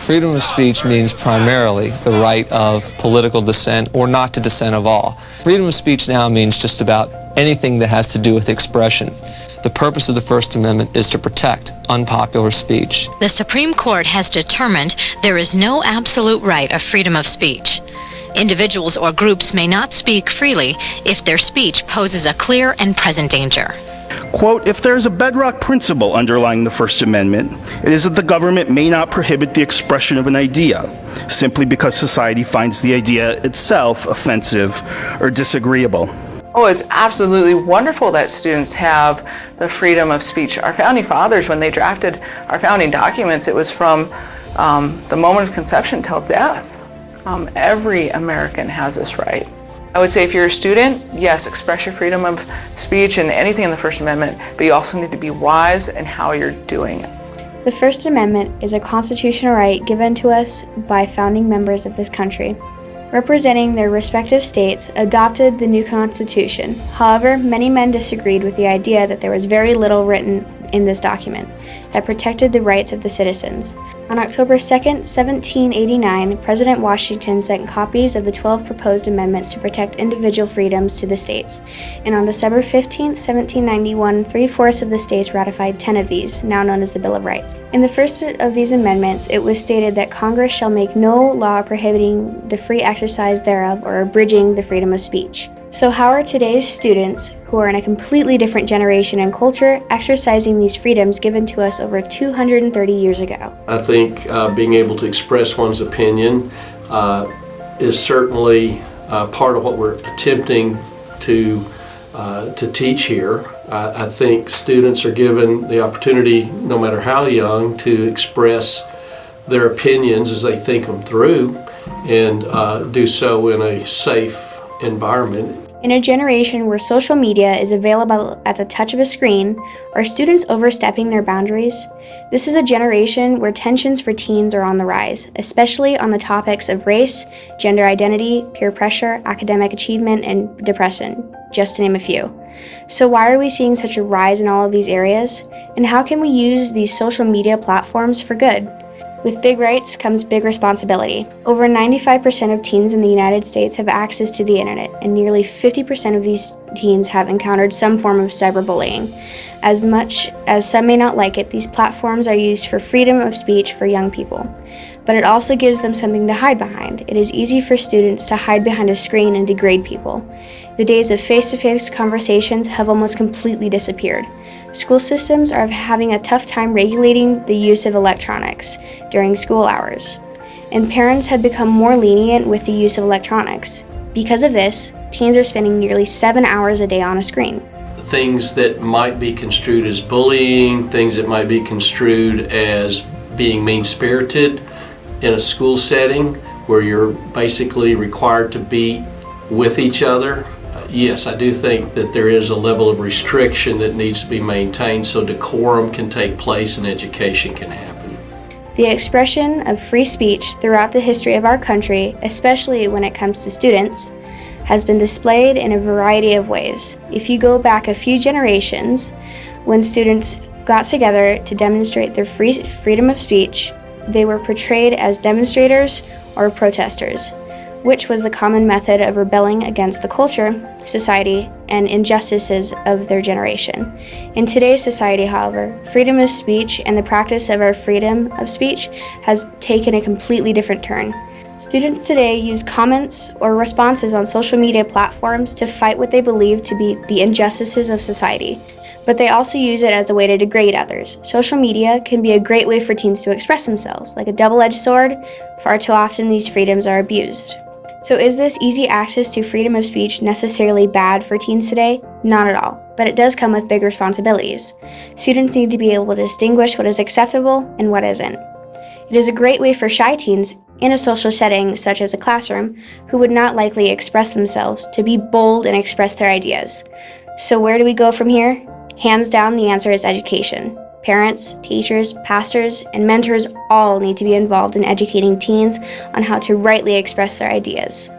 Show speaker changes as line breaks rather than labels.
Freedom of speech means primarily the right of political dissent or not to dissent at all. Freedom of speech now means just about anything that has to do with expression. The purpose of the First Amendment is to protect unpopular speech.
The Supreme Court has determined there is no absolute right of freedom of speech. Individuals or groups may not speak freely if their speech poses a clear and present danger.
Quote, if there is a bedrock principle underlying the First Amendment, it is that the government may not prohibit the expression of an idea simply because society finds the idea itself offensive or disagreeable.
Oh, it's absolutely wonderful that students have the freedom of speech. Our founding fathers, when they drafted our founding documents, it was from the moment of conception till death. Every American has this right. I would say if you're a student, yes, express your freedom of speech and anything in the First Amendment, but you also need to be wise in how you're doing it.
The First Amendment is a constitutional right given to us by founding members of this country, representing their respective states, adopted the new Constitution. However, many men disagreed with the idea that there was very little written in this document that protected the rights of the citizens. On October 2, 1789, President Washington sent copies of the 12 proposed amendments to protect individual freedoms to the states, and on December 15, 1791, 3/4 of the states ratified 10 of these, now known as the Bill of Rights. In the first of these amendments, it was stated that Congress shall make no law prohibiting the free exercise thereof or abridging the freedom of speech. So how are today's students, who are in a completely different generation and culture, exercising these freedoms given to us over 230 years ago?
I think being able to express one's opinion is certainly part of what we're attempting to teach here. I think students are given the opportunity, no matter how young, to express their opinions as they think them through and do so in a safe environment.
In a generation where social media is available at the touch of a screen, are students overstepping their boundaries? This is a generation where tensions for teens are on the rise, especially on the topics of race, gender identity, peer pressure, academic achievement, and depression, just to name a few. So why are we seeing such a rise in all of these areas? And how can we use these social media platforms for good? With big rights comes big responsibility. Over 95% of teens in the United States have access to the internet, and nearly 50% of these teens have encountered some form of cyberbullying. As much as some may not like it, these platforms are used for freedom of speech for young people. But it also gives them something to hide behind. It is easy for students to hide behind a screen and degrade people. The days of face-to-face conversations have almost completely disappeared. School systems are having a tough time regulating the use of electronics during school hours, and parents have become more lenient with the use of electronics. Because of this, teens are spending nearly 7 hours a day on a screen.
Things that might be construed as bullying, things that might be construed as being mean-spirited in a school setting where you're basically required to be with each other. Yes, I do think that there is a level of restriction that needs to be maintained so decorum can take place and education can happen.
The expression of free speech throughout the history of our country, especially when it comes to students, has been displayed in a variety of ways. If you go back a few generations, when students got together to demonstrate their freedom of speech, they were portrayed as demonstrators or protesters, which was the common method of rebelling against the culture, society, and injustices of their generation. In today's society, however, freedom of speech and the practice of our freedom of speech has taken a completely different turn. Students today use comments or responses on social media platforms to fight what they believe to be the injustices of society, but they also use it as a way to degrade others. Social media can be a great way for teens to express themselves. Like a double-edged sword, far too often these freedoms are abused. So is this easy access to freedom of speech necessarily bad for teens today? Not at all, but it does come with big responsibilities. Students need to be able to distinguish what is acceptable and what isn't. It is a great way for shy teens in a social setting such as a classroom who would not likely express themselves to be bold and express their ideas. So where do we go from here? Hands down, the answer is education. Parents, teachers, pastors, and mentors all need to be involved in educating teens on how to rightly express their ideas.